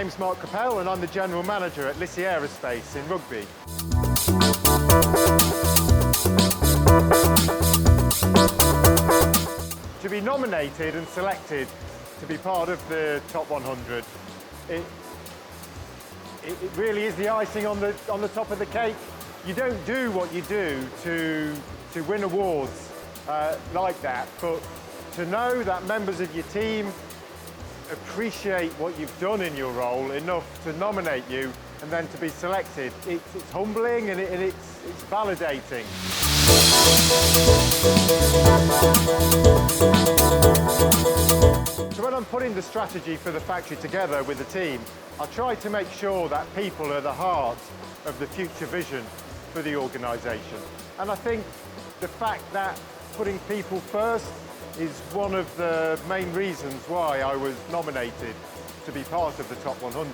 name's Mark Capell and I'm the General Manager at Lissy Aerospace in Rugby. To be nominated and selected to be part of the Top 100, it really is the icing on the top of the cake. You don't do what you do to win awards like that, but to know that members of your team appreciate what you've done in your role enough to nominate you and then to be selected, it's humbling and it's validating. So when I'm putting the strategy for the factory together with the team, I try to make sure that people are the heart of the future vision for the organisation. And I think the fact that putting people first is one of the main reasons why I was nominated to be part of the Top 100.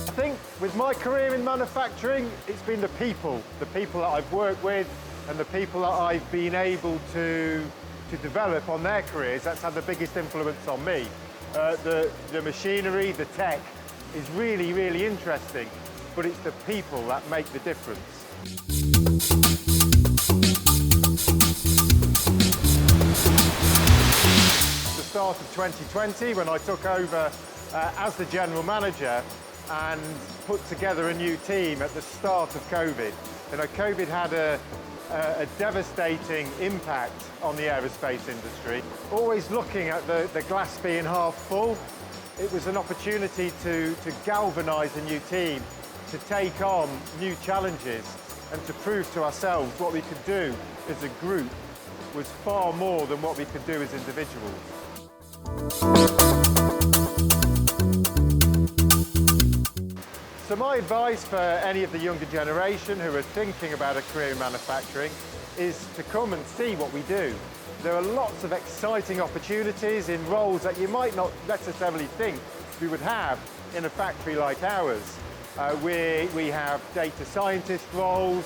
I think with my career in manufacturing, it's been the people that I've worked with and the people that I've been able to develop on their careers. That's had the biggest influence on me. The machinery, the tech is really, really interesting, but it's the people that make the difference. The start of 2020, when I took over as the General Manager and put together a new team at the start of COVID. You know, COVID had a devastating impact on the aerospace industry. Always looking at the glass being half full, it was an opportunity to galvanise a new team, to take on new challenges and to prove to ourselves what we could do as a group was far more than what we could do as individuals. So my advice for any of the younger generation who are thinking about a career in manufacturing is to come and see what we do. There are lots of exciting opportunities in roles that you might not necessarily think we would have in a factory like ours. We have data scientist roles,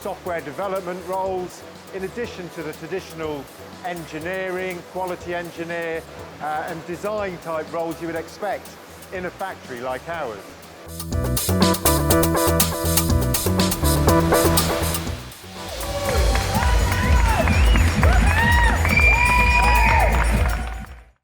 software development roles, in addition to the traditional engineering, quality engineer and design type roles you would expect in a factory like ours.